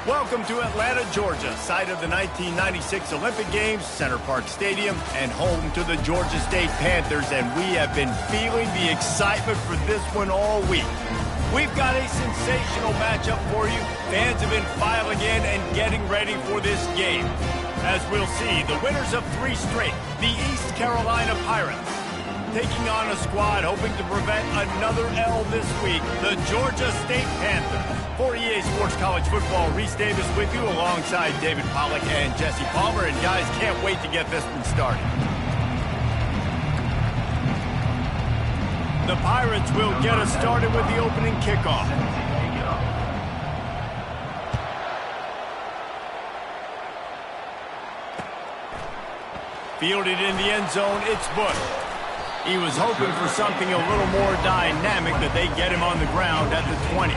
Welcome to Atlanta, Georgia, site of the 1996 Olympic Games, Center Parc Stadium, and home to the Georgia State Panthers, and we have been feeling the excitement for this one all week. We've got a sensational matchup for you. Fans have been filing in and getting ready for this game. As we'll see, the winners of 3 straight, the East Carolina Pirates, taking on a squad hoping to prevent another L this week, the Georgia State Panthers. For EA Sports College Football, Reese Davis with you alongside David Pollack and Jesse Palmer. And guys, can't wait to get this one started. The Pirates will get us started with the opening kickoff. Fielded in the end zone, it's Bush. He was hoping for something a little more dynamic, that they get him on the ground at the 20.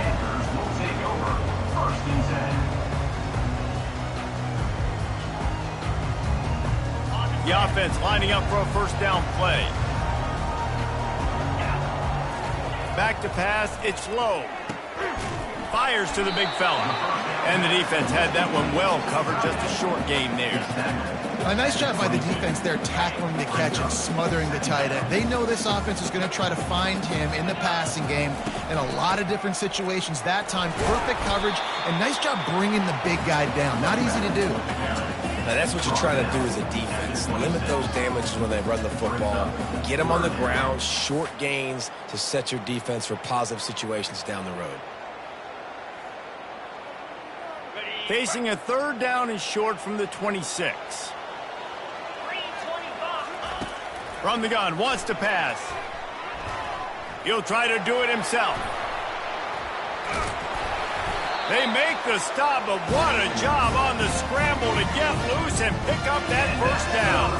The offense lining up for a first down play. Back to pass, it's low. Fires to the big fella. And the defense had that one well covered, just a short gain there. A nice job by the defense there, tackling the catch and smothering the tight end. They know this offense is going to try to find him in the passing game in a lot of different situations. That time, perfect coverage, and nice job bringing the big guy down. Not easy to do. Now, that's what you're trying to do as a defense. Limit those damages when they run the football. Get them on the ground, short gains to set your defense for positive situations down the road. Facing a third down and short from the 26. From the gun, wants to pass. He'll try to do it himself. They make the stop, but what a job on the scramble to get loose and pick up that first down.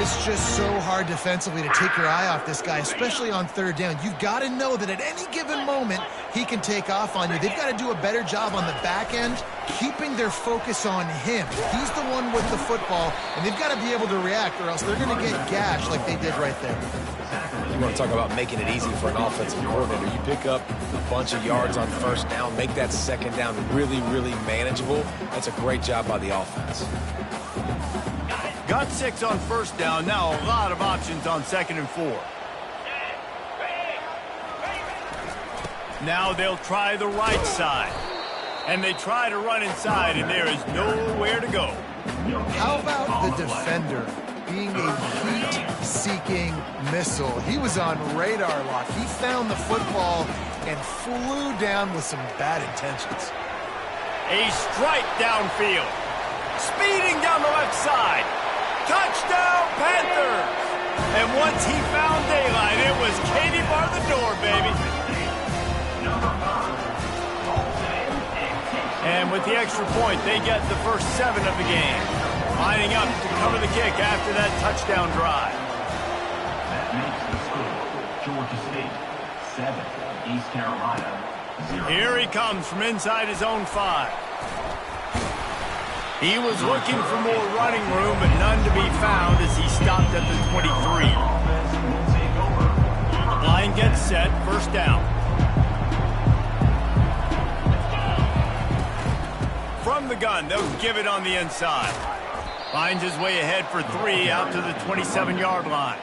It's just so hard defensively to take your eye off this guy, especially on third down. You've got to know that at any given moment, he can take off on you. They've got to do a better job on the back end, keeping their focus on him. He's the one with the football, and they've got to be able to react, or else they're going to get gashed like they did right there. You want to talk about making it easy for an offensive coordinator. You pick up a bunch of yards on first down, make that second down really, really manageable. That's a great job by the offense. Got 6 on first down. Now a lot of options on 2nd and 4. Now they'll try the right side. And they try to run inside, and there is nowhere to go. How about the defender being a heat-seeking missile? He was on radar lock. He found the football and flew down with some bad intentions. A strike downfield. Speeding down the left side. Touchdown, Panthers! And once he found daylight, it was Katie bar the door, baby. And with the extra point, they get the first 7 of the game. Lining up to cover the kick after that touchdown drive. That makes the score Georgia State 7, East Carolina 0. Here he comes from inside his own 5. He was looking for more running room, but none to be found as he stopped at the 23. Line gets set, first down. From the gun, they'll give it on the inside. Finds his way ahead for 3 out to the 27-yard line.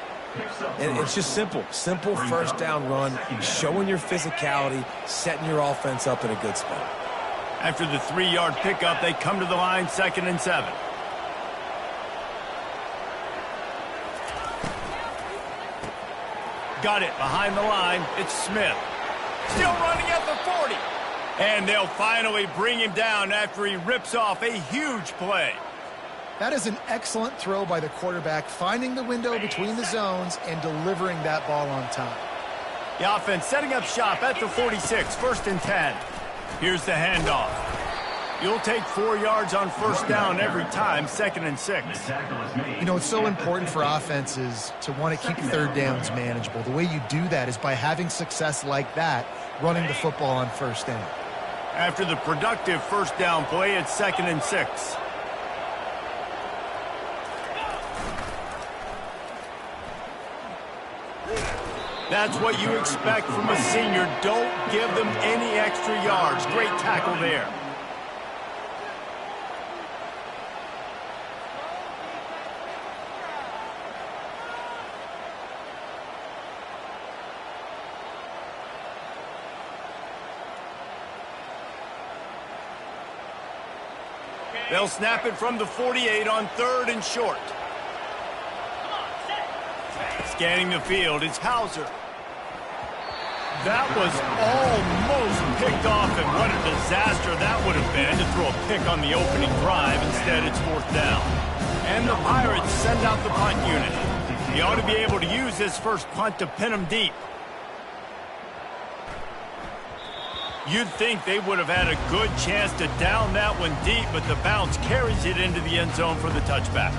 And it's just simple first down run, showing your physicality, setting your offense up in a good spot. After the 3-yard pickup, they come to the line, 2nd and 7. Got it behind the line. It's Smith. Still running at the 40. And they'll finally bring him down after he rips off a huge play. That is an excellent throw by the quarterback, finding the window between the zones and delivering that ball on time. The offense setting up shop at the 46, 1st and 10. Here's the handoff. You'll take 4 yards on first down every time, 2nd and 6. You know, it's so important for offenses to want to keep third downs manageable. The way you do that is by having success like that, running the football on first down. After the productive first down play, it's 2nd and 6. That's what you expect from a senior. Don't give them any extra yards. Great tackle there. They'll snap it from the 48 on 3rd and short. Scanning the field, it's Hauser. That was almost picked off, and what a disaster that would have been to throw a pick on the opening drive. Instead, it's 4th down. And the Pirates send out the punt unit. He ought to be able to use this first punt to pin him deep. You'd think they would have had a good chance to down that one deep, but the bounce carries it into the end zone for the touchback.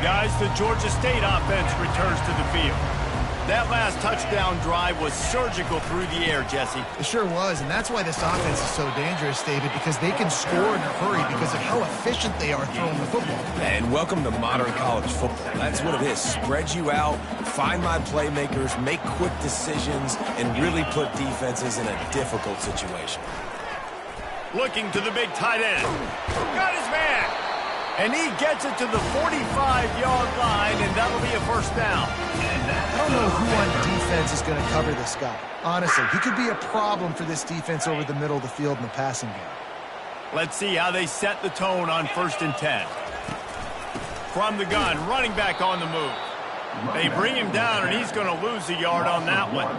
Guys, the Georgia State offense returns to the field. That last touchdown drive was surgical through the air, Jesse. It sure was, and that's why this offense is so dangerous, David, because they can score in a hurry because of how efficient they are throwing the football. And welcome to modern college football. That's what it is. Spread you out, find my playmakers, make quick decisions, and really put defenses in a difficult situation. Looking to the big tight end. Got his man. And he gets it to the 45-yard line, and that'll be a 1st down. I don't know who on defense is going to cover this guy. Honestly, he could be a problem for this defense over the middle of the field in the passing game. Let's see how they set the tone on 1st and 10. From the gun, running back on the move. They bring him down, and he's going to lose a yard on that one.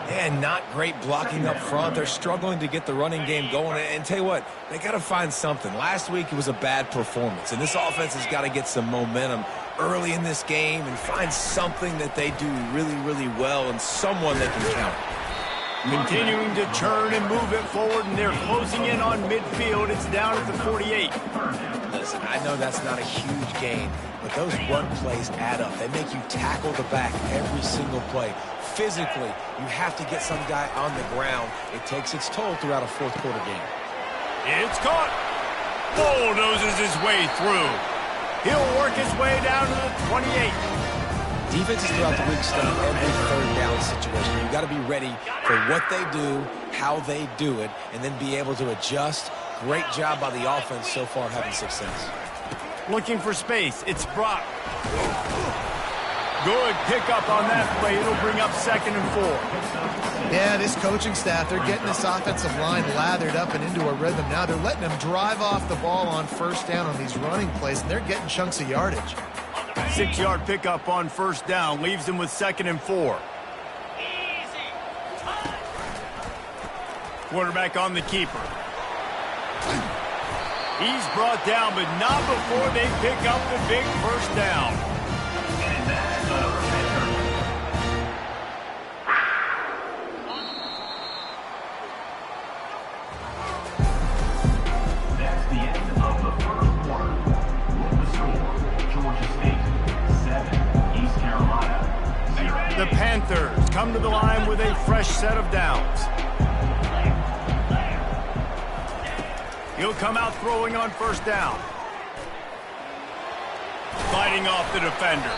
And not great blocking up front. They're struggling to get the running game going. And tell you what, they got to find something. Last week it was a bad performance, and this offense has got to get some momentum early in this game and find something that they do really, really well and someone they can count. Continuing to churn and move it forward, and they're closing in on midfield. It's down at the 48. Listen, I know that's not a huge gain, but those run plays add up. They make you tackle the back every single play. Physically, you have to get some guy on the ground. It takes its toll throughout a 4th quarter game. It's caught. Bulldozes his way through. He'll work his way down to the 28. Defenses throughout the week study every 3rd down situation. You've got to be ready for what they do, how they do it, and then be able to adjust. Great job by the offense so far having success. Looking for space. It's Brock. Good pickup on that play. It'll bring up 2nd and 4. Yeah, this coaching staff, they're getting this offensive line lathered up and into a rhythm now. They're letting them drive off the ball on 1st down on these running plays, and they're getting chunks of yardage. 6-yard pickup on 1st down leaves them with 2nd and 4. Quarterback on the keeper. He's brought down, but not before they pick up the big 1st down. That's the end of the 1st quarter. With the score, Georgia State 7, East Carolina 0. The Panthers come to the line with a fresh set of downs. He'll come out throwing on 1st down. Fighting off the defender.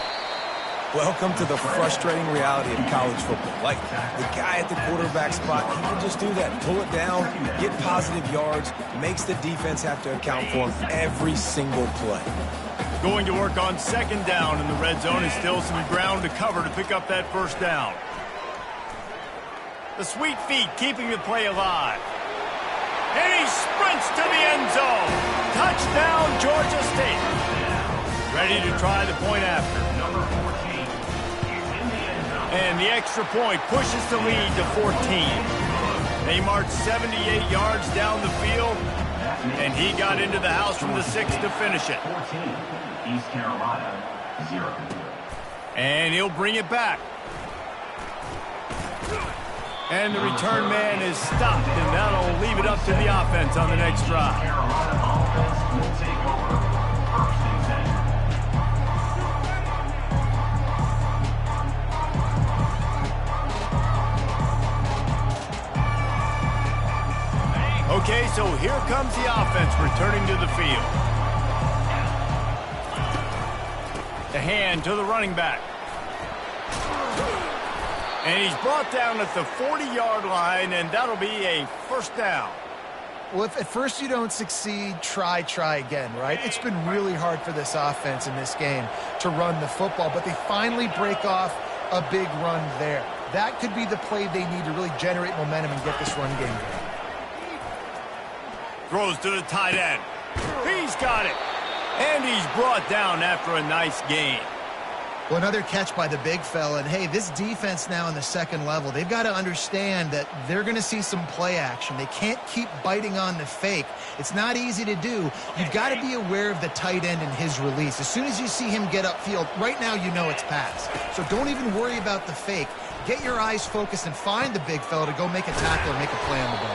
Welcome to the frustrating reality of college football. Like, the guy at the quarterback spot, he can just do that. Pull it down, get positive yards, makes the defense have to account for him every single play. Going to work on 2nd down in the red zone. Is still some ground to cover to pick up that 1st down. The sweet feet keeping the play alive. And he sprints to the end zone. Touchdown, Georgia State. Ready to try the point after. Number 14 is in the end zone. And the extra point pushes the lead to 14. They marched 78 yards down the field, and he got into the house from the 6 to finish it. 14, East Carolina 0. And he'll bring it back. And the return man is stopped, and that'll leave it up to the offense on the next drive. Carolina offense will take over 1st and 10. Okay, so here comes the offense returning to the field. The hand to the running back. And he's brought down at the 40-yard line, and that'll be a 1st down. Well, if at first you don't succeed, try again, right? It's been really hard for this offense in this game to run the football, but they finally break off a big run there. That could be the play they need to really generate momentum and get this run game going. Throws to the tight end. He's got it. And he's brought down after a nice gain. Well, another catch by the big fella. And, hey, this defense now in the second level, they've got to understand that they're going to see some play action. They can't keep biting on the fake. It's not easy to do. You've got to be aware of the tight end and his release. As soon as you see him get upfield, right now you know it's pass. So don't even worry about the fake. Get your eyes focused and find the big fella to go make a tackle and make a play on the ball.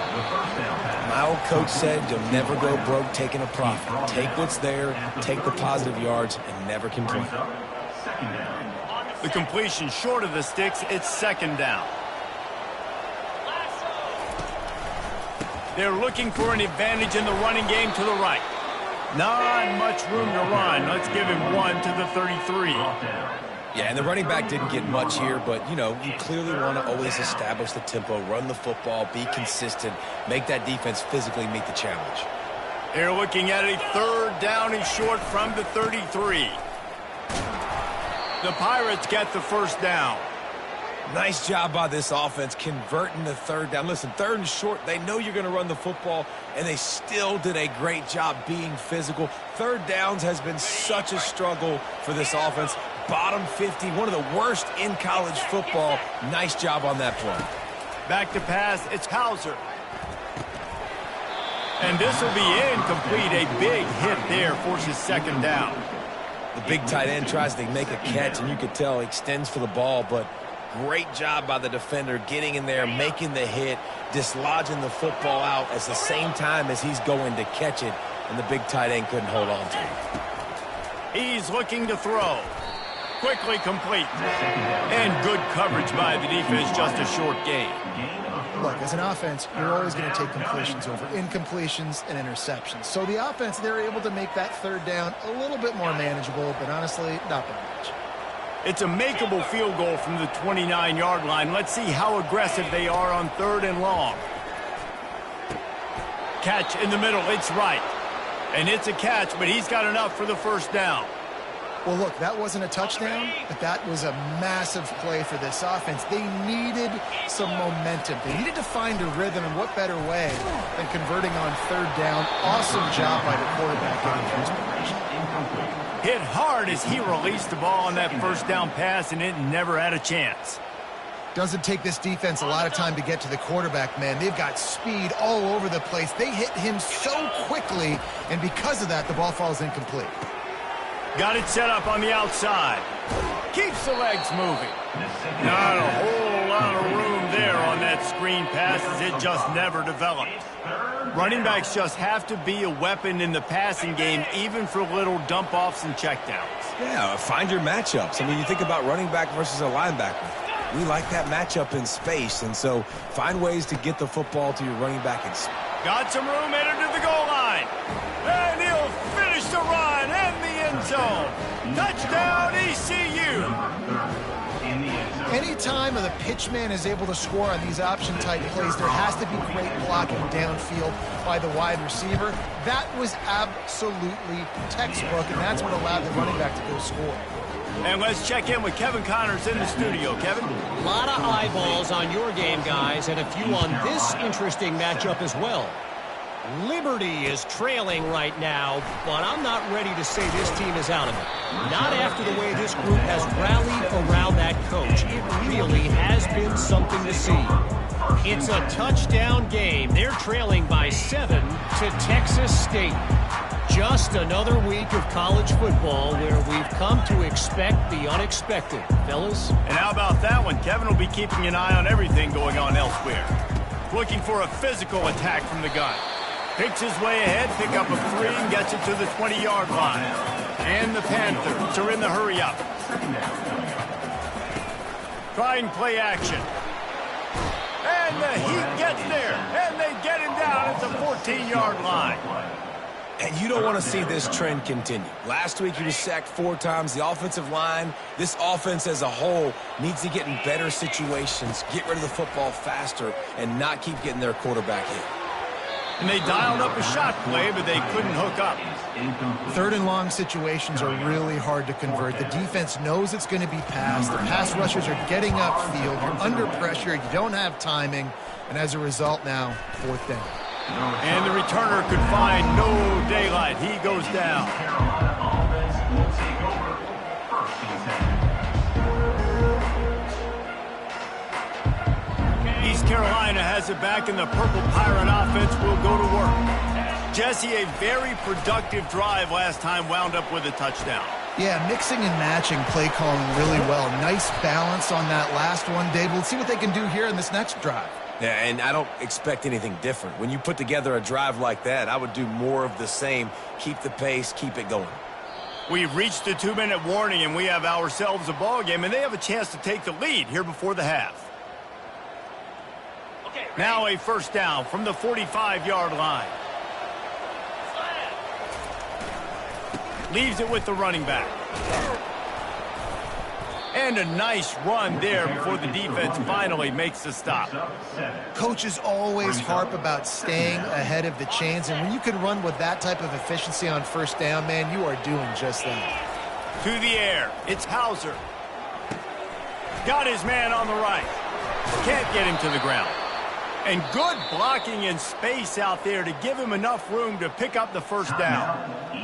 My old coach said you'll never go broke taking a profit. Take what's there, take the positive yards, and never complain. The completion short of the sticks, it's second down. They're looking for an advantage in the running game to the right. Not much room to run. Let's give him one to the 33. Yeah, and the running back didn't get much here, but, you know, you clearly want to always establish the tempo, run the football, be consistent, make that defense physically meet the challenge. They're looking at a third down and short from the 33. The Pirates get the first down. Nice job by this offense converting the third down. Listen, third and short, they know you're going to run the football, and they still did a great job being physical. Third downs has been such a struggle for this offense. Bottom 50, one of the worst in college football. Nice job on that play. Back to pass, it's Hauser. And this will be incomplete. A big hit there forces second down. The big tight end tries to make a catch, and you could tell he extends for the ball, but great job by the defender getting in there, making the hit, dislodging the football out at the same time as he's going to catch it, and the big tight end couldn't hold on to it. He's looking to throw. Quickly complete. And good coverage by the defense, just a short gain. Look, as an offense, you're always going to take completions over incompletions and interceptions. So the offense, they're able to make that third down a little bit more manageable, but honestly, not by much. It's a makeable field goal from the 29-yard line. Let's see how aggressive they are on third and long. Catch in the middle, it's right. And it's a catch, but he's got enough for the first down. Well, look, that wasn't a touchdown, but that was a massive play for this offense. They needed some momentum. They needed to find a rhythm, and what better way than converting on third down. Awesome job by the quarterback getting first position. Hit hard as he released the ball on that first down pass, and it never had a chance. Doesn't take this defense a lot of time to get to the quarterback, man. They've got speed all over the place. They hit him so quickly, and because of that, the ball falls incomplete. Got it set up on the outside. Keeps the legs moving. Not a whole lot of room there on that screen pass as it just never developed. Running backs just have to be a weapon in the passing game, even for little dump-offs and checkdowns. Yeah, find your matchups. I mean, you think about running back versus a linebacker. We like that matchup in space, and so find ways to get the football to your running back in space. Got some room, headed to the goal line. And he'll finish the run and the end zone. Touchdown, ECU. Anytime the pitchman is able to score on these option-type plays, there has to be great blocking downfield by the wide receiver. That was absolutely textbook, and that's what allowed the running back to go score. And let's check in with Kevin Connors in the studio. Kevin? A lot of eyeballs on your game, guys, and a few on this interesting matchup as well. Liberty is trailing right now, but I'm not ready to say this team is out of it. Not after the way this group has rallied around that coach. It really has been something to see. It's a touchdown game. They're trailing by 7 to Texas State. Just another week of college football where we've come to expect the unexpected, fellas. And how about that one? Kevin will be keeping an eye on everything going on elsewhere. Looking for a physical attack from the gun. Picks his way ahead, pick up a 3, and gets it to the 20-yard line. And the Panthers are in the hurry-up. Trying play action. And the Heat gets there, and they get him down at the 14-yard line. And you don't want to see this trend continue. Last week he was sacked 4 times. The offensive line, this offense as a whole, needs to get in better situations, get rid of the football faster, and not keep getting their quarterback hit. And they dialed up a shot play, but they couldn't hook up. Third and long situations are really hard to convert. The defense knows it's going to be passed. The pass rushers are getting upfield. You're under pressure. You don't have timing. And as a result now, fourth down. And the returner could find no daylight. He goes down. East Carolina has it back, and the Purple Pirate offense will go to work. Jesse, a very productive drive last time wound up with a touchdown. Yeah, mixing and matching play calling really well. Nice balance on that last one, Dave. We'll see what they can do here in this next drive. Yeah, and I don't expect anything different. When you put together a drive like that, I would do more of the same. Keep the pace, keep it going. We've reached the 2-minute warning, and we have ourselves a ball game, and they have a chance to take the lead here before the half. Now a first down from the 45-yard line. Leaves it with the running back. And a nice run there before the defense finally makes the stop. Coaches always harp about staying ahead of the chains, and when you can run with that type of efficiency on first down, man, you are doing just that. To the air, it's Hauser. Got his man on the right. Can't get him to the ground. And good blocking in space out there to give him enough room to pick up the first down.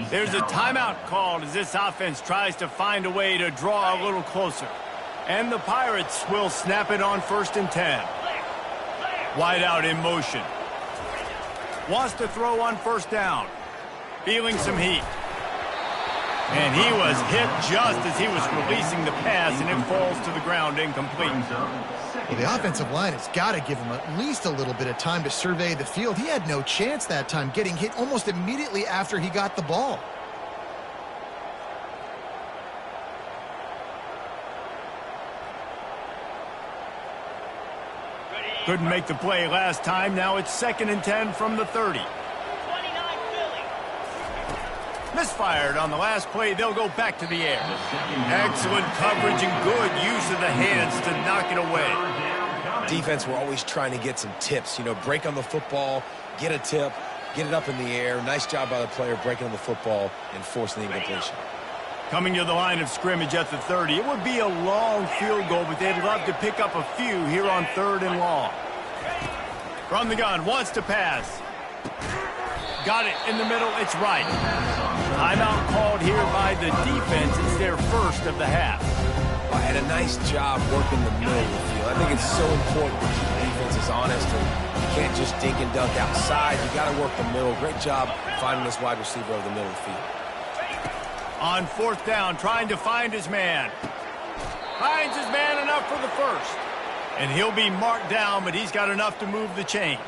There's a timeout called as this offense tries to find a way to draw a little closer. And the Pirates will snap it on 1st and 10. Wide out in motion. Wants to throw on first down. Feeling some heat. And he was hit just as he was releasing the pass, and it falls to the ground incomplete. Well, the offensive line has got to give him at least a little bit of time to survey the field. He had no chance that time, getting hit almost immediately after he got the ball. Couldn't make the play last time. Now it's 2nd and 10 from the 30. Misfired on the last play. They'll go back to the air. Excellent coverage and good use of the hands to knock it away. Defense, we're always trying to get some tips. You know, break on the football, get a tip, get it up in the air. Nice job by the player breaking on the football and forcing the incompletion. Coming to the line of scrimmage at the 30. It would be a long field goal, but they'd love to pick up a few here on 3rd and long. From the gun, wants to pass. Got it in the middle. It's right. Timeout called here by the defense. It's their first of the half. And a nice job working the middle of the field. I think it's so important to keep defenses honest. And you can't just dink and dunk outside. You got to work the middle. Great job finding this wide receiver over the middle of the field. On 4th down, trying to find his man. Finds his man enough for the first. And he'll be marked down, but he's got enough to move the chains.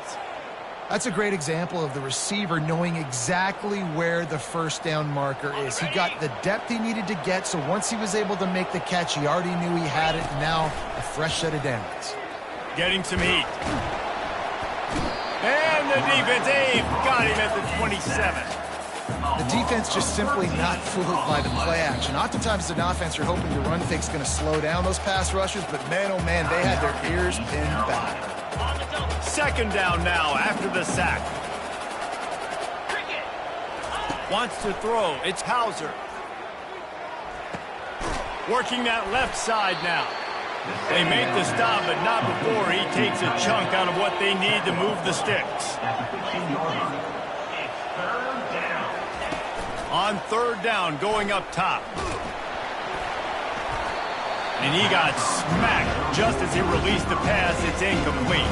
That's a great example of the receiver knowing exactly where the first down marker is. He got the depth he needed to get, so once he was able to make the catch, he already knew he had it. Now, a fresh set of downs. Getting some heat. And the defense, got him at the 27. The defense just simply not fooled by the play action. Oftentimes, as an offense, you're hoping the run fake's going to slow down those pass rushers, but man, oh man, they had their ears pinned back. 2nd down now after the sack. Wants to throw. It's Hauser. Working that left side now. They make the stop, but not before he takes a chunk out of what they need to move the sticks. On 3rd down, going up top. And he got smacked just as he released the pass. It's incomplete.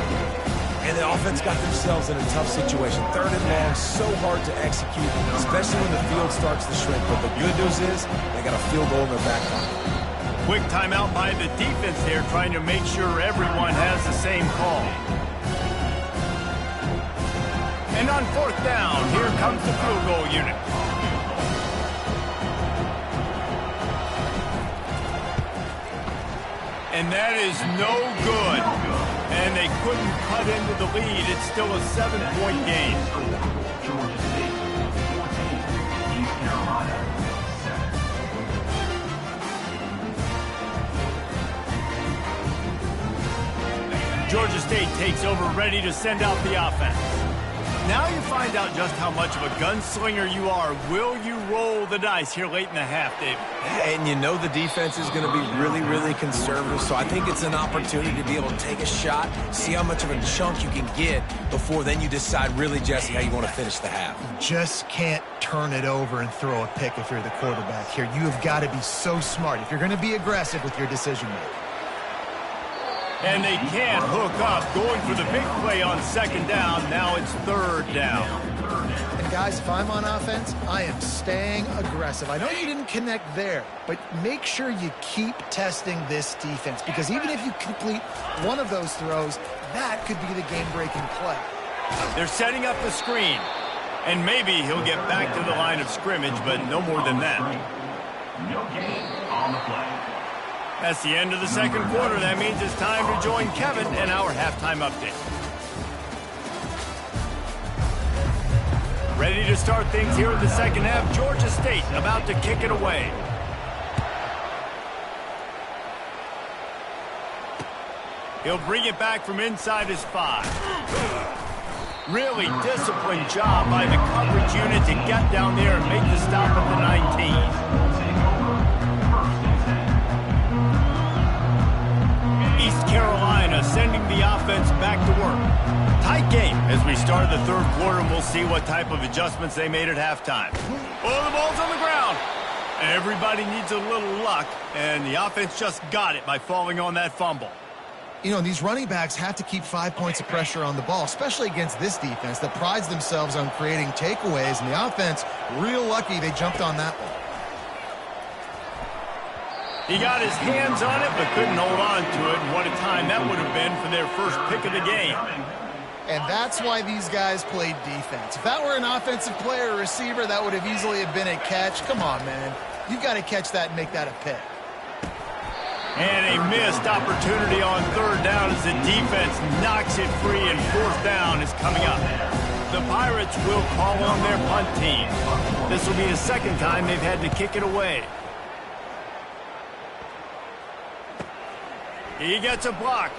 And the offense got themselves in a tough situation. 3rd and long, so hard to execute, especially when the field starts to shrink. But the good news is they got a field goal in their back pocket. Quick timeout by the defense there, trying to make sure everyone has the same call. And on 4th down, here comes the field goal unit. And that is no good. And they couldn't cut into the lead. It's still a 7-point game. Georgia State 14, East Carolina 7. Georgia State takes over, ready to send out the offense. Now you find out just how much of a gunslinger you are. Will you roll the dice here late in the half, David? And you know the defense is going to be really, really conservative, so I think it's an opportunity to be able to take a shot, see how much of a chunk you can get before then you decide really, Jesse, how you want to finish the half. You just can't turn it over and throw a pick if you're the quarterback here. You have got to be so smart if you're going to be aggressive with your decision-making. And they can't hook up. Going for the big play on second down. Now it's third down. And guys, if I'm on offense, I am staying aggressive. I know you didn't connect there, but make sure you keep testing this defense, because even if you complete one of those throws, that could be the game-breaking play. They're setting up the screen. And maybe he'll get back to the line of scrimmage, but no more than that. No gain on the play. That's the end of the second quarter. That means it's time to join Kevin in our halftime update. Ready to start things here in the second half. Georgia State about to kick it away. He'll bring it back from inside his 5. Really disciplined job by the coverage unit to get down there and make the stop at the 19. East Carolina sending the offense back to work. Tight game as we start the third quarter, and we'll see what type of adjustments they made at halftime. Oh, the ball's on the ground. Everybody needs a little luck, and the offense just got it by falling on that fumble. You know, these running backs have to keep 5 points of pressure on the ball, especially against this defense that prides themselves on creating takeaways, and the offense, real lucky they jumped on that one. He got his hands on it, but couldn't hold on to it. And what a time that would have been for their first pick of the game. And that's why these guys played defense. If that were an offensive player or receiver, that would have easily have been a catch. Come on, man. You've got to catch that and make that a pick. And a missed opportunity on third down as the defense knocks it free, and fourth down is coming up. The Pirates will call on their punt team. This will be the second time they've had to kick it away. He gets a block.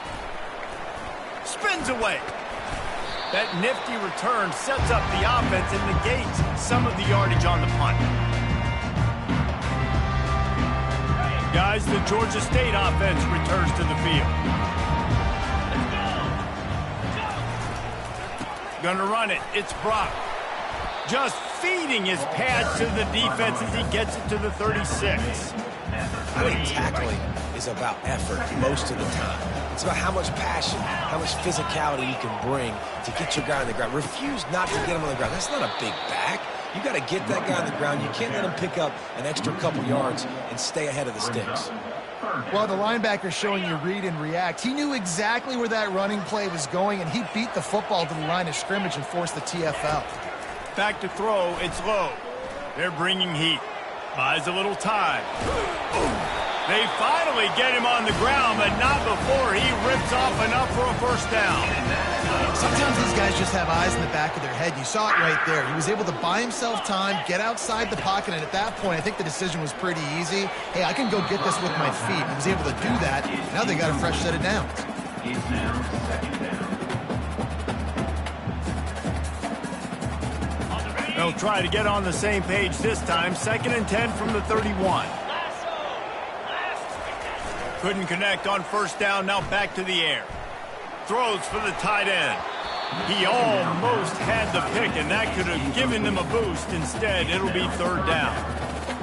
Spins away. That nifty return sets up the offense and negates some of the yardage on the punt. Guys, the Georgia State offense returns to the field. Gonna run it. It's Brock. Just feeding his pads to the defense as he gets it to the 36. I think tackling is about effort most of the time. It's about how much passion, how much physicality you can bring to get your guy on the ground. Refuse not to get him on the ground. That's not a big back. You got to get that guy on the ground. You can't let him pick up an extra couple yards and stay ahead of the sticks. Well, the linebacker's showing you read and react. He knew exactly where that running play was going, and he beat the football to the line of scrimmage and forced the TFL. Back to throw, it's low. They're bringing heat. Buys a little time. They finally get him on the ground, but not before he rips off enough for a first down. Sometimes these guys just have eyes in the back of their head. You saw it right there. He was able to buy himself time, get outside the pocket, and at that point, I think the decision was pretty easy. Hey, I can go get this with my feet. He was able to do that. Now they got a fresh set of downs. They'll try to get on the same page this time. 2nd and 10 from the 31. Couldn't connect on first down. Now back to the air. Throws for the tight end. He almost had the pick, and that could have given them a boost. Instead, it'll be third down.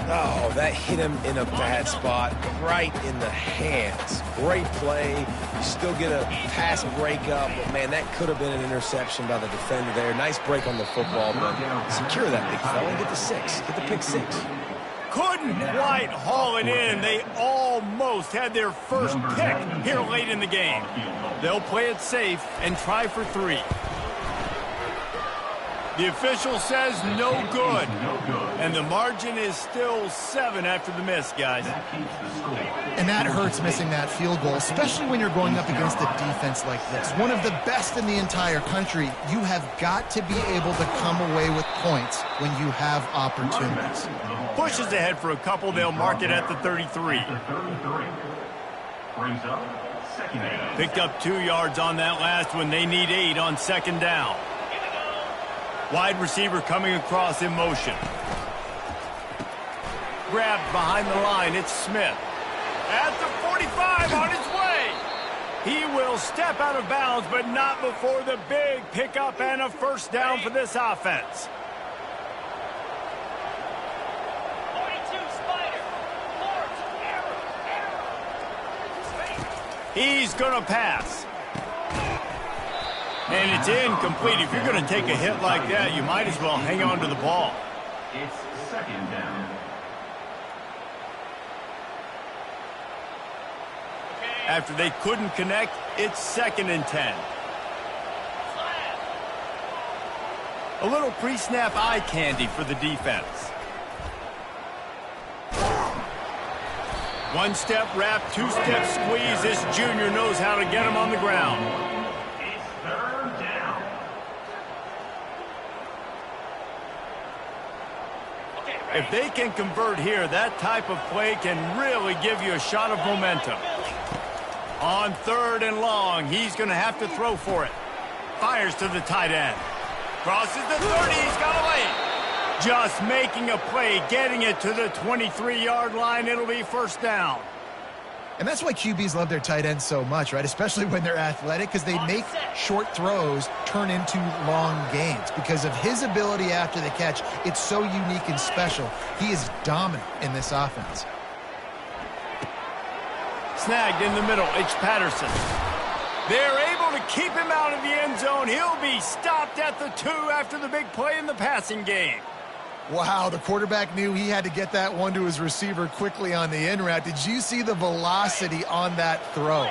Oh, that hit him in a bad spot, right in the hands. Great play. You still get a pass breakup, but, man, that could have been an interception by the defender there. Nice break on the football, but secure that big fella and get the 6. Get the pick 6. Couldn't quite haul it in. They almost had their first pick here late in the game. They'll play it safe and try for 3. The official says no good. And the margin is still 7 after the miss, guys. And that hurts, missing that field goal, especially when you're going up against a defense like this. One of the best in the entire country. You have got to be able to come away with points when you have opportunities. Pushes ahead for a couple. They'll mark it at the 33. Picked up 2 yards on that last one. They need 8 on second down. Wide receiver coming across in motion. Grabbed behind the line, it's Smith. At the 45, on his way. He will step out of bounds, but not before the big pickup and a first down for this offense. 42 Spider. He's going to pass. And it's incomplete. If you're going to take a hit like that, you might as well hang on to the ball. It's second down. After they couldn't connect, it's 2nd and 10. A little pre-snap eye candy for the defense. One step wrap, 2-step squeeze. This junior knows how to get him on the ground. It's third down. If they can convert here, that type of play can really give you a shot of momentum. On 3rd and long, he's going to have to throw for it. Fires to the tight end. Crosses the 30, he's got a lane. Just making a play, getting it to the 23-yard line. It'll be first down. And that's why QBs love their tight ends so much, right? Especially when they're athletic, because they make short throws turn into long gains. Because of his ability after the catch, it's so unique and special. He is dominant in this offense. Snagged in the middle, it's Patterson. They're able to keep him out of the end zone. He'll be stopped at the 2 after the big play in the passing game. Wow, the quarterback knew he had to get that one to his receiver quickly on the in route. Did you see the velocity on that throw?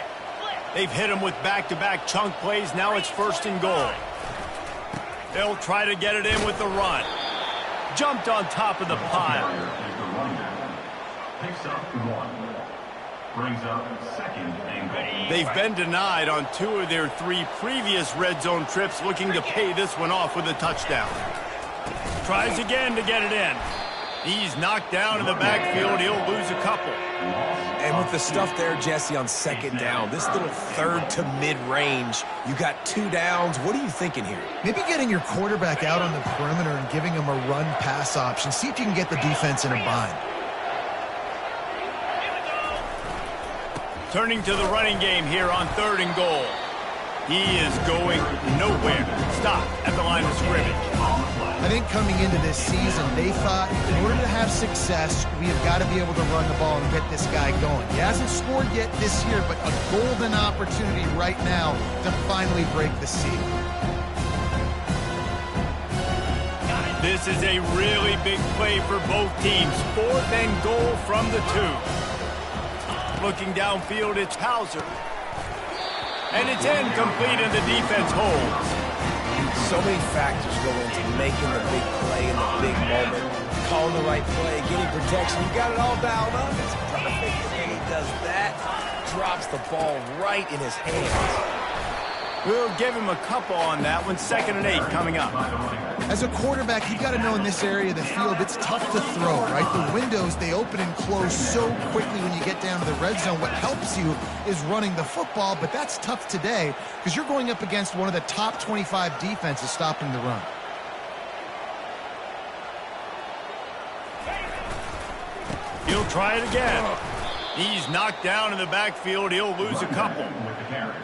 They've hit him with back-to-back chunk plays. Now it's 1st and goal. They'll try to get it in with the run. Jumped on top of the pile. Picks up 1. Brings up 2nd and goal. They've been denied on 2 of their 3 previous red zone trips, looking to pay this one off with a touchdown. Tries again to get it in. He's knocked down in the backfield. He'll lose a couple. And with the stuff there, Jesse, on 2nd down, this little 3rd to mid-range, you got 2 downs. What are you thinking here? Maybe getting your quarterback out on the perimeter and giving him a run-pass option. See if you can get the defense in a bind. Turning to the running game here on 3rd and goal. He is going nowhere. Stop at the line of scrimmage. I think coming into this season, they thought in order to have success, we have got to be able to run the ball and get this guy going. He hasn't scored yet this year, but a golden opportunity right now to finally break the seal. This is a really big play for both teams. 4th and goal from the 2. Looking downfield, it's Hauser. And it's incomplete, and the defense holds. So many factors go into making the big play in the big moment. Calling the right play, getting protection. You got it all dialed up. It's perfect. And he does that, drops the ball right in his hands. We'll give him a couple on that one. 2nd and 8 coming up. As a quarterback, you've got to know in this area of the field, it's tough to throw, right? The windows, they open and close so quickly when you get down to the red zone. What helps you is running the football, but that's tough today because you're going up against one of the top 25 defenses stopping the run. He'll try it again. He's knocked down in the backfield. He'll lose a couple.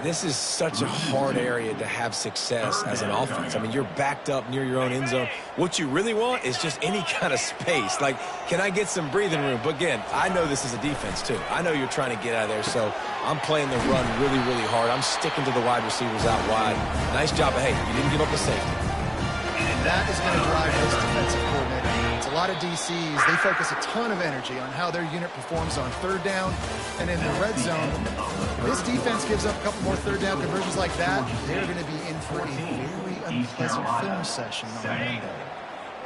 This is such a hard area to have success as an offense. I mean, you're backed up near your own end zone. What you really want is just any kind of space. Like, can I get some breathing room? But again, I know this is a defense too. I know you're trying to get out of there, so I'm playing the run really, really hard. I'm sticking to the wide receivers out wide. Nice job, but hey, you didn't give up a safety. And that is going to drive this defensive coordinator. It's a lot of DCs. They focus a ton of energy on how their unit performs on 3rd down and in the red zone. If this defense gives up a couple more 3rd down conversions like that, they're going to be in for a very unpleasant film session on Monday.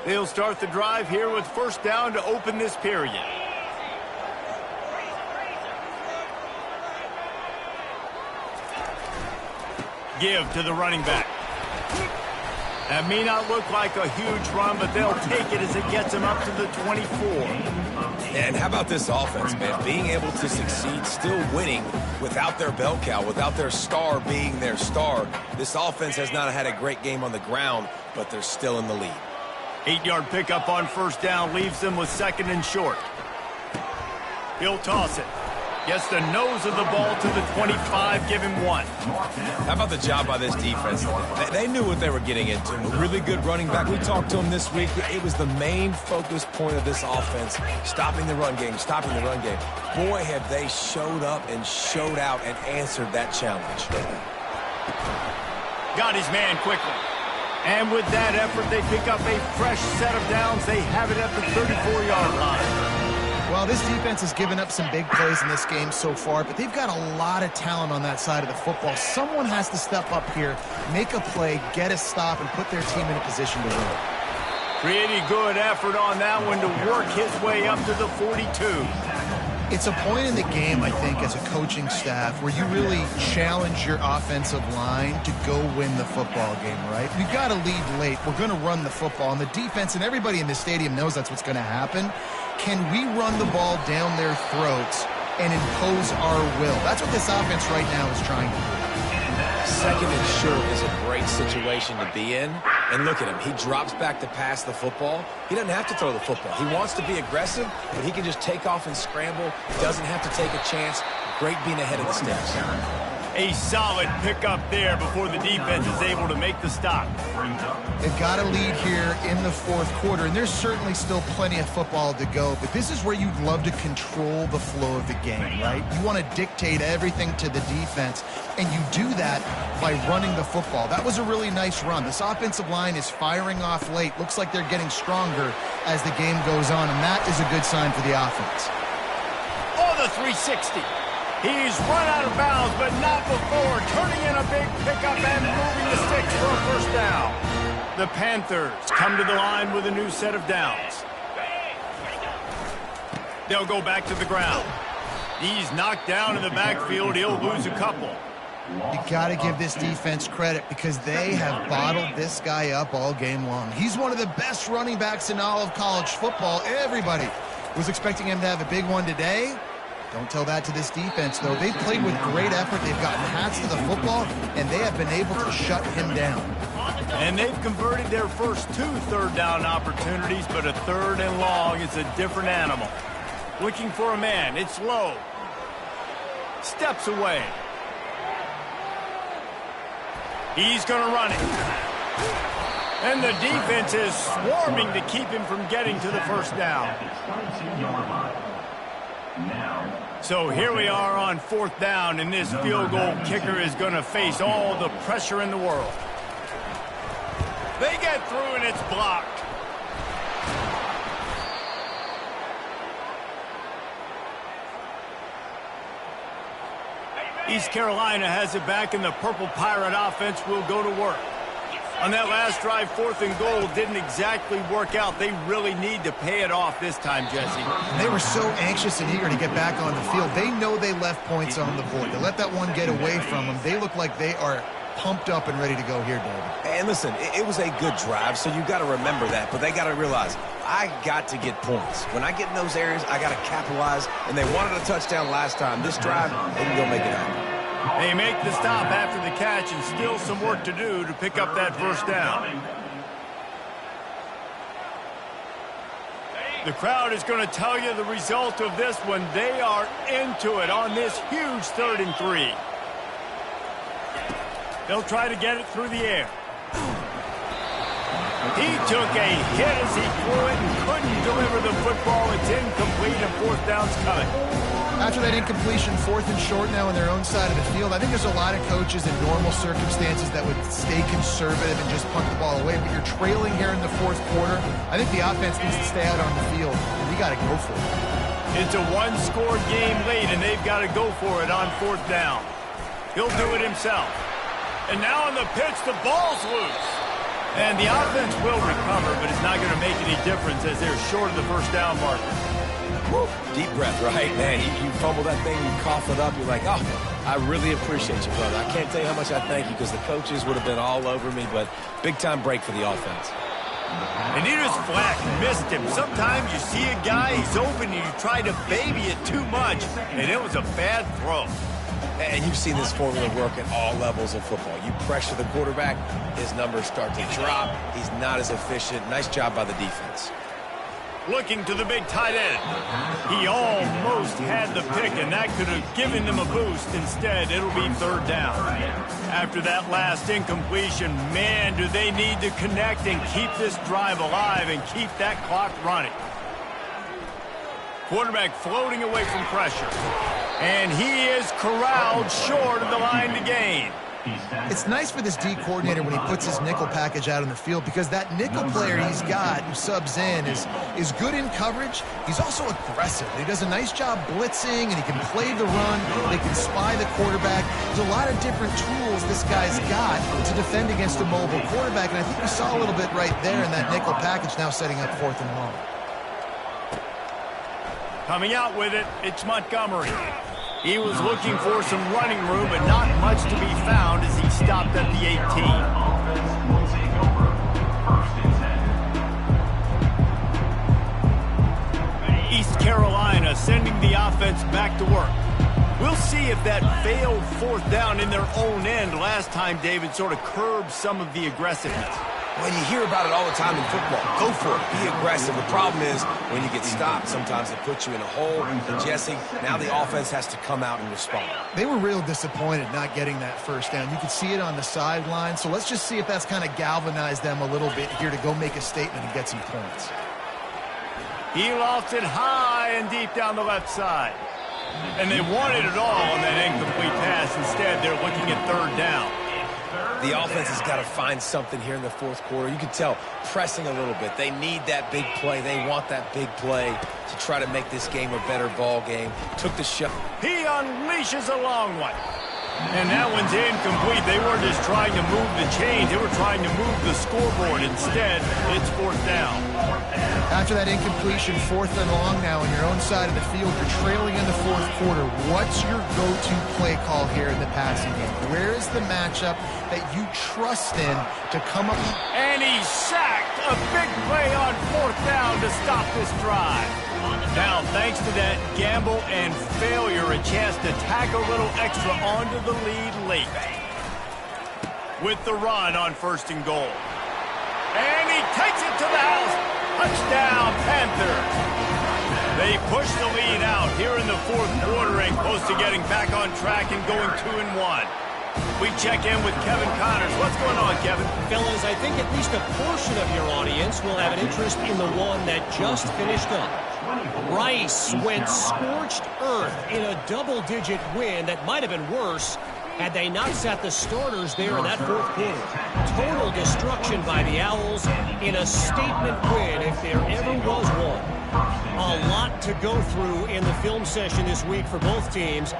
They'll start the drive here with 1st down to open this period. Give to the running back. That may not look like a huge run, but they'll take it as it gets them up to the 24. And how about this offense, man? Being able to succeed, still winning without their bell cow, without their star being their star. This offense has not had a great game on the ground, but they're still in the lead. 8-yard pickup on first down leaves them with 2nd and short. He'll toss it. Gets the nose of the ball to the 25, give him 1. How about the job by this defense? They knew what they were getting into. A really good running back. We talked to him this week. It was the main focus point of this offense, stopping the run game, stopping the run game. Boy, have they showed up and showed out and answered that challenge. Got his man quickly. And with that effort, they pick up a fresh set of downs. They have it at the 34-yard line. Well, this defense has given up some big plays in this game so far, but they've got a lot of talent on that side of the football. Someone has to step up here, make a play, get a stop, and put their team in a position to win. Pretty good effort on that one to work his way up to the 42. It's a point in the game, I think, as a coaching staff where you really challenge your offensive line to go win the football game, right? We've got to lead late. We're going to run the football, and the defense and everybody in the stadium knows that's what's going to happen. Can we run the ball down their throats and impose our will? That's what this offense right now is trying to do. 2nd and short is a great situation to be in. And look at him. He drops back to pass the football. He doesn't have to throw the football. He wants to be aggressive, but he can just take off and scramble. Doesn't have to take a chance. Great being ahead of the sticks. A solid pickup there before the defense is able to make the stop. They've got a lead here in the 4th quarter, and there's certainly still plenty of football to go, but this is where you'd love to control the flow of the game, right? You want to dictate everything to the defense, and you do that by running the football. That was a really nice run. This offensive line is firing off late. Looks like they're getting stronger as the game goes on, and that is a good sign for the offense. Oh, the 360. He's run out of bounds, but not before. Turning in a big pickup and moving the sticks for a first down. The Panthers come to the line with a new set of downs. They'll go back to the ground. He's knocked down in the backfield. He'll lose a couple. You got to give this defense credit because they have bottled this guy up all game long. He's one of the best running backs in all of college football. Everybody was expecting him to have a big one today. Don't tell that to this defense, though. They've played with great effort. They've gotten hats to the football, and they have been able to shut him down. And they've converted their first 2 third-down opportunities, but a 3rd and long is a different animal. Looking for a man. It's low. Steps away. He's going to run it. And the defense is swarming to keep him from getting to the first down. So here we are on 4th down, and this field goal kicker is going to face all the pressure in the world. They get through, and it's blocked. East Carolina has it back, and the Purple Pirate offense will go to work. On that last drive, 4th and goal didn't exactly work out. They really need to pay it off this time, Jesse. They were so anxious and eager to get back on the field. They know they left points on the board. To let that one get away from them, they look like they are pumped up and ready to go here, David. And listen, it was a good drive, so you got to remember that. But they got to realize, I got to get points. When I get in those areas, I got to capitalize. And they wanted a touchdown last time. This drive, they can go make it happen. They make the stop after the catch, and still some work to do to pick up that first down. The crowd is going to tell you the result of this one. They are into it on this huge 3rd and 3. They'll try to get it through the air. He took a hit as he threw it and couldn't deliver the football. It's incomplete, and 4th down's coming. After that incompletion, 4th and short now on their own side of the field, I think there's a lot of coaches in normal circumstances that would stay conservative and just punt the ball away. But you're trailing here in the 4th quarter. I think the offense needs to stay out on the field, and we got to go for it. It's a one-score game late, and they've got to go for it on 4th down. He'll do it himself. And now on the pitch, the ball's loose. And the offense will recover, but it's not going to make any difference as they're short of the first down marker. Woo. Deep breath, right? Man, you fumble that thing, you cough it up, you're like, oh, I really appreciate you, brother. I can't tell you how much I thank you because the coaches would have been all over me, but big-time break for the offense. And he just flat missed him. Sometimes you see a guy, he's open, and you try to baby it too much, and it was a bad throw. And you've seen this formula work at all levels of football. You pressure the quarterback, his numbers start to drop. He's not as efficient. Nice job by the defense. Looking to the big tight end. He almost had the pick, and that could have given them a boost. Instead, it'll be third down. After that last incompletion, man, do they need to connect and keep this drive alive and keep that clock running. Quarterback floating away from pressure. And he is corralled short of the line to gain. It's nice for this D coordinator when he puts his nickel package out on the field because that nickel player he's got who subs in is good in coverage. He's also aggressive. He does a nice job blitzing, and he can play the run. They can spy the quarterback. There's a lot of different tools this guy's got to defend against a mobile quarterback, and I think we saw a little bit right there in that nickel package now setting up 4th and long. Coming out with it, it's Montgomery. He was looking for some running room, but not much to be found as he stopped at the 18. East Carolina sending the offense back to work. We'll see if that failed 4th down in their own end last time, David, sort of curbed some of the aggressiveness. Well, you hear about it all the time in football. Go for it. Be aggressive. The problem is when you get stopped, sometimes it puts you in a hole. And Jesse, now the offense has to come out and respond. They were real disappointed not getting that 1st down. You could see it on the sideline. So let's just see if that's kind of galvanized them a little bit here to go make a statement and get some points. He lost it high and deep down the left side. And they wanted it all on that incomplete pass. Instead, they're looking at 3rd down. The offense has got to find something here in the 4th quarter. You can tell pressing a little bit. They need that big play. They want that big play to try to make this game a better ball game. Took the shot. He unleashes a long one. And that one's incomplete. They weren't just trying to move the chains. They were trying to move the scoreboard. Instead, it's 4th down. After that incompletion, 4th and long now on your own side of the field. You're trailing in the 4th quarter. What's your go-to play call here in the passing game? Where is the matchup that you trust in to come up? And he sacked. A big play on 4th down to stop this drive. Now, thanks to that gamble and failure, a chance to tack a little extra onto the lead late. With the run on 1st and goal. And he takes it to the house. Touchdown, Panthers. They push the lead out here in the 4th quarter and close to getting back on track and going 2-1. We check in with Kevin Connors. What's going on, Kevin? Fellas, I think at least a portion of your audience will have an interest in the one that just finished up. Rice went scorched earth in a double-digit win that might have been worse had they not sat the starters there in that 4th quarter. Total destruction by the Owls in a statement win if there ever was one. A lot to go through in the film session this week for both teams.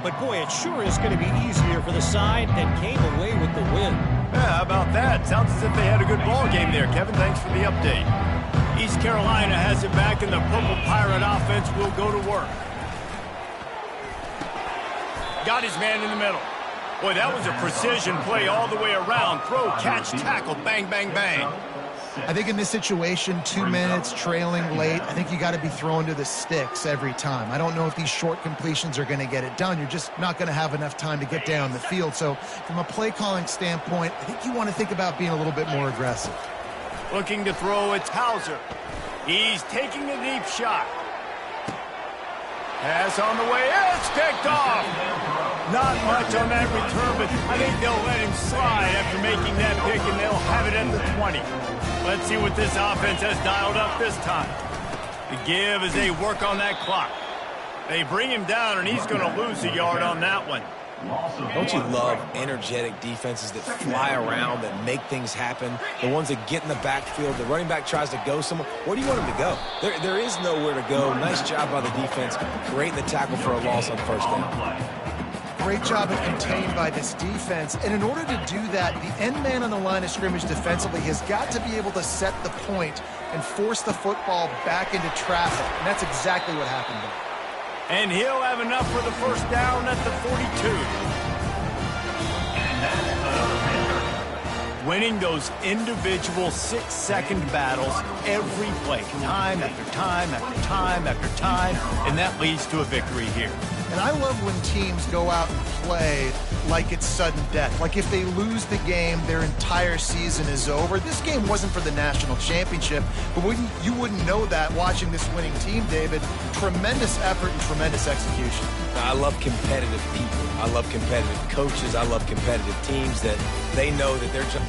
But, boy, it sure is going to be easier for the side that came away with the win. Yeah, how about that? Sounds as if they had a good ball game there, Kevin. Thanks for the update. East Carolina has it back, and the Purple Pirate offense will go to work. Got his man in the middle. Boy, that was a precision play all the way around. Throw, catch, tackle, bang, bang, bang. I think in this situation, 2 minutes, trailing late, I think you got to be thrown to the sticks every time. I don't know if these short completions are going to get it done. You're just not going to have enough time to get down the field. So from a play calling standpoint, I think you want to think about being a little bit more aggressive. Looking to throw, it's Hauser. He's taking a deep shot. Pass on the way, it's picked off. Not much on that return, but I think they'll let him slide after making that pick, and they'll have it at the 20. Let's see what this offense has dialed up this time. The give as they work on that clock. They bring him down, and he's going to lose a yard on that one. Don't you love energetic defenses that fly around, that make things happen? The ones that get in the backfield, the running back tries to go somewhere. Where do you want him to go? There is nowhere to go. Nice job by the defense, creating the tackle for a loss on 1st down. great job of contained by this defense. And in order to do that, the end man on the line of scrimmage defensively has got to be able to set the point and force the football back into traffic. And that's exactly what happened there. And he'll have enough for the first down at the 42. And that's another Panther. Winning those individual 6-second battles every play, time after time after time after time, and that leads to a victory here. And I love when teams go out and play like it's sudden death. Like if they lose the game, their entire season is over. This game wasn't for the national championship, but you wouldn't know that watching this winning team, David. Tremendous effort and tremendous execution. I love competitive people. I love competitive coaches. I love competitive teams that they know that their job